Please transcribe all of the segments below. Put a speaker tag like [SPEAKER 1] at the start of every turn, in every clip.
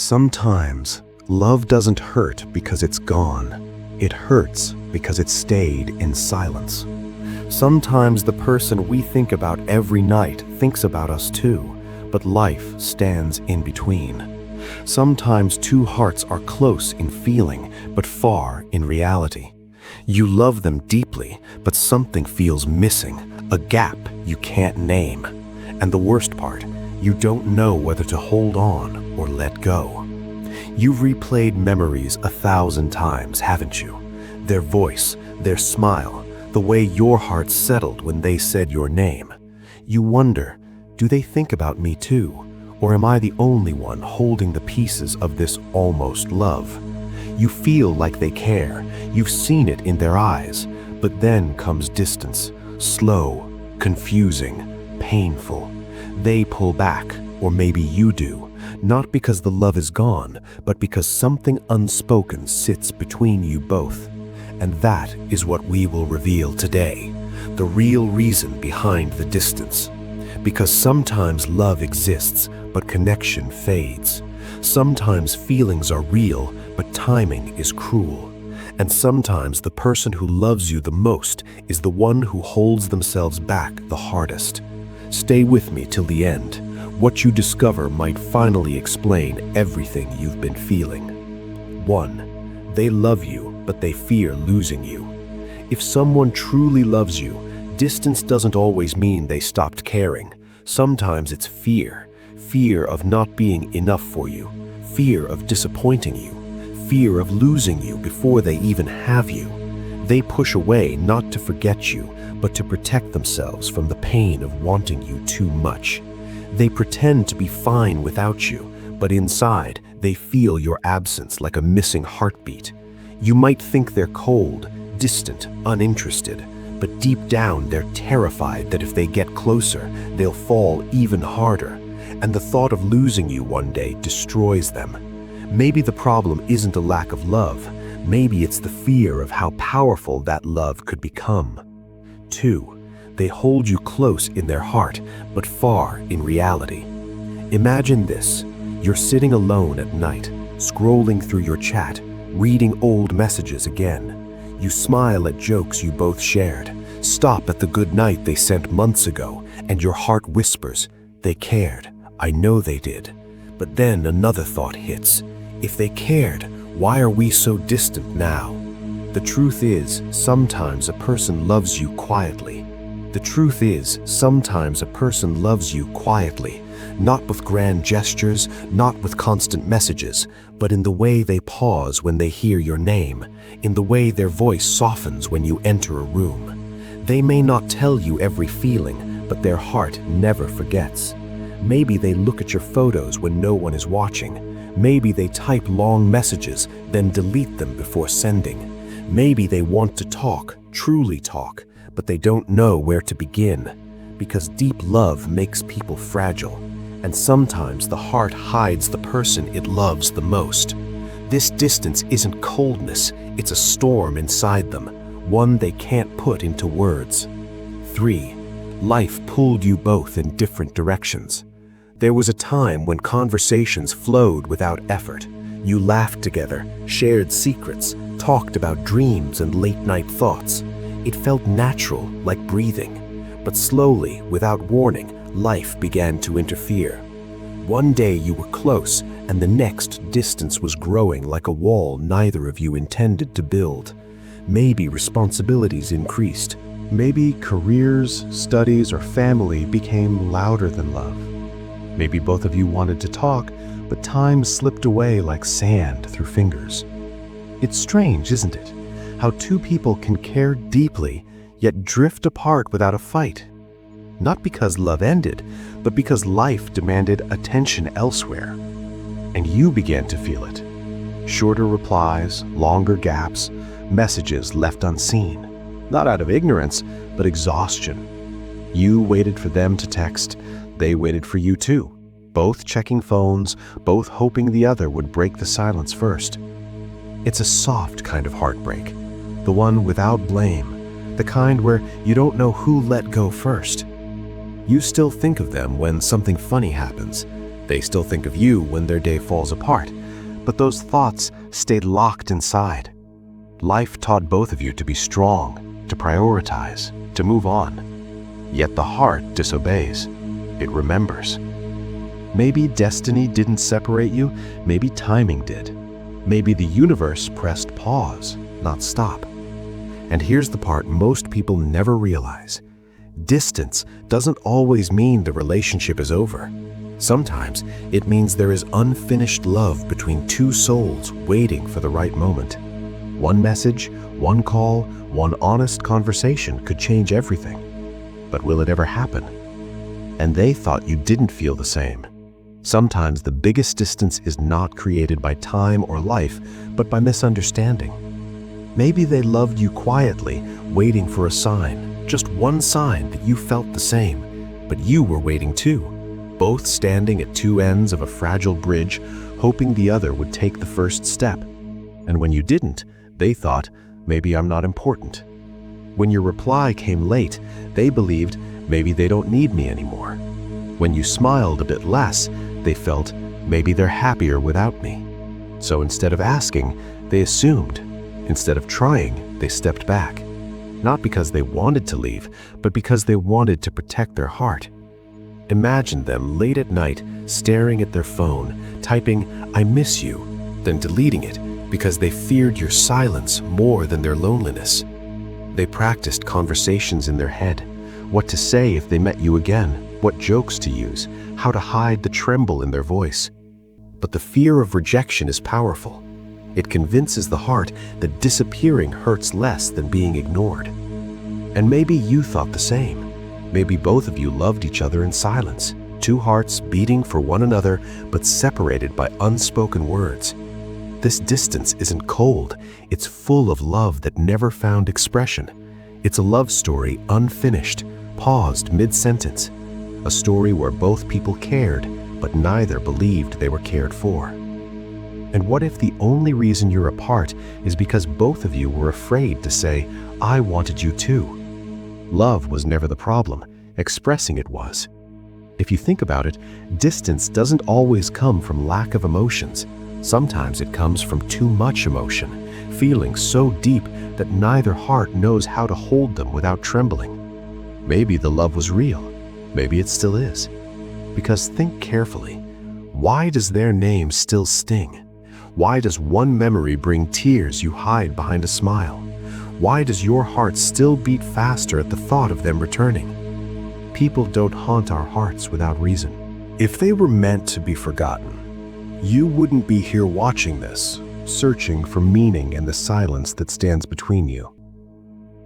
[SPEAKER 1] Sometimes love doesn't hurt because it's gone. It hurts because it stayed in silence. Sometimes the person we think about every night thinks about us too, but life stands in between. Sometimes two hearts are close in feeling, but far in reality. You love them deeply, but something feels missing, a gap you can't name. And the worst part, you don't know whether to hold on or let go. You've replayed memories 1,000 times, haven't you? Their voice, their smile, the way your heart settled when they said your name. You wonder, do they think about me too? Or am I the only one holding the pieces of this almost love? You feel like they care, you've seen it in their eyes, but then comes distance, slow, confusing, painful. They pull back, or maybe you do, not because the love is gone, but because something unspoken sits between you both. And that is what we will reveal today, the real reason behind the distance. Because sometimes love exists, but connection fades. Sometimes feelings are real, but timing is cruel. And sometimes the person who loves you the most is the one who holds themselves back the hardest. Stay with me till the end. What you discover might finally explain everything you've been feeling. 1. They love you, but they fear losing you. If someone truly loves you, distance doesn't always mean they stopped caring. Sometimes it's fear. Fear of not being enough for you. Fear of disappointing you. Fear of losing you before they even have you. They push away not to forget you, but to protect themselves from the pain of wanting you too much. They pretend to be fine without you, but inside, they feel your absence like a missing heartbeat. You might think they're cold, distant, uninterested, but deep down they're terrified that if they get closer, they'll fall even harder, and the thought of losing you one day destroys them. Maybe the problem isn't a lack of love. Maybe it's the fear of how powerful that love could become. 2. They hold you close in their heart, but far in reality. Imagine this. You're sitting alone at night, scrolling through your chat, reading old messages again. You smile at jokes you both shared, stop at the good night they sent months ago, and your heart whispers, they cared, I know they did. But then another thought hits. If they cared, why are we so distant now? The truth is, sometimes a person loves you quietly. Not with grand gestures, not with constant messages, but in the way they pause when they hear your name, in the way their voice softens when you enter a room. They may not tell you every feeling, but their heart never forgets. Maybe they look at your photos when no one is watching. Maybe they type long messages, then delete them before sending. Maybe they want to talk, truly talk, but they don't know where to begin. Because deep love makes people fragile, and sometimes the heart hides the person it loves the most. This distance isn't coldness, it's a storm inside them, one they can't put into words. 3. Life pulled you both in different directions. There was a time when conversations flowed without effort. You laughed together, shared secrets, talked about dreams and late-night thoughts. It felt natural, like breathing. But slowly, without warning, life began to interfere. One day you were close, and the next distance was growing like a wall neither of you intended to build. Maybe responsibilities increased. Maybe careers, studies, or family became louder than love. Maybe both of you wanted to talk, but time slipped away like sand through fingers. It's strange, isn't it? How two people can care deeply, yet drift apart without a fight. Not because love ended, but because life demanded attention elsewhere. And you began to feel it. Shorter replies, longer gaps, messages left unseen. Not out of ignorance, but exhaustion. You waited for them to text, they waited for you too. Both checking phones, both hoping the other would break the silence first. It's a soft kind of heartbreak, the one without blame, the kind where you don't know who let go first. You still think of them when something funny happens. They still think of you when their day falls apart, but those thoughts stayed locked inside. Life taught both of you to be strong, to prioritize, to move on. Yet the heart disobeys. It remembers. Maybe destiny didn't separate you, maybe timing did. Maybe the universe pressed pause, not stop. And here's the part most people never realize. Distance doesn't always mean the relationship is over. Sometimes it means there is unfinished love between two souls waiting for the right moment. One message, one call, one honest conversation could change everything. But will it ever happen? And they thought you didn't feel the same. Sometimes the biggest distance is not created by time or life, but by misunderstanding. Maybe they loved you quietly, waiting for a sign, just one sign that you felt the same, but you were waiting too, both standing at two ends of a fragile bridge, hoping the other would take the first step. And when you didn't, they thought, maybe I'm not important. When your reply came late, they believed maybe they don't need me anymore. When you smiled a bit less, they felt maybe they're happier without me. So instead of asking, they assumed. Instead of trying, they stepped back. Not because they wanted to leave, but because they wanted to protect their heart. Imagine them late at night, staring at their phone, typing, "I miss you," then deleting it because they feared your silence more than their loneliness. They practiced conversations in their head, what to say if they met you again, what jokes to use, how to hide the tremble in their voice. But the fear of rejection is powerful. It convinces the heart that disappearing hurts less than being ignored. And maybe you thought the same. Maybe both of you loved each other in silence, two hearts beating for one another but separated by unspoken words. This distance isn't cold, it's full of love that never found expression. It's a love story unfinished, paused mid-sentence. A story where both people cared, but neither believed they were cared for. And what if the only reason you're apart is because both of you were afraid to say, "I wanted you too"? Love was never the problem, expressing it was. If you think about it, distance doesn't always come from lack of emotions. Sometimes it comes from too much emotion, feelings so deep that neither heart knows how to hold them without trembling. Maybe the love was real. Maybe it still is. Because think carefully. Why does their name still sting? Why does one memory bring tears you hide behind a smile? Why does your heart still beat faster at the thought of them returning? People don't haunt our hearts without reason. If they were meant to be forgotten, you wouldn't be here watching this, searching for meaning in the silence that stands between you.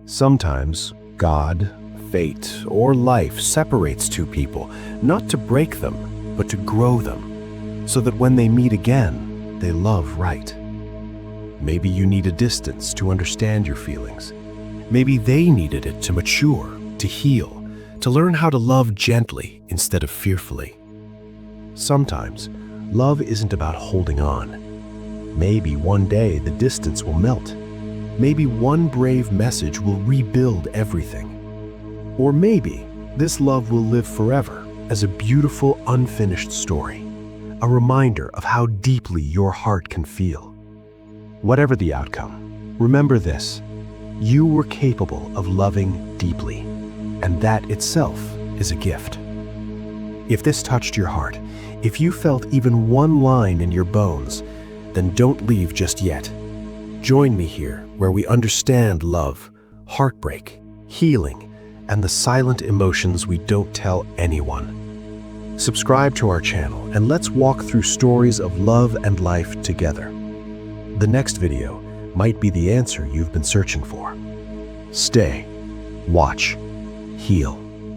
[SPEAKER 1] Sometimes God, fate, or life separates two people, not to break them, but to grow them, so that when they meet again, they love right. Maybe you need a distance to understand your feelings. Maybe they needed it to mature, to heal, to learn how to love gently instead of fearfully. Sometimes, love isn't about holding on. Maybe one day the distance will melt. Maybe one brave message will rebuild everything. Or maybe this love will live forever as a beautiful, unfinished story, a reminder of how deeply your heart can feel. Whatever the outcome, remember this: you were capable of loving deeply, and that itself is a gift. If this touched your heart, if you felt even one line in your bones, then don't leave just yet. Join me here where we understand love, heartbreak, healing, and the silent emotions we don't tell anyone. Subscribe to our channel and let's walk through stories of love and life together. The next video might be the answer you've been searching for. Stay, watch, heal.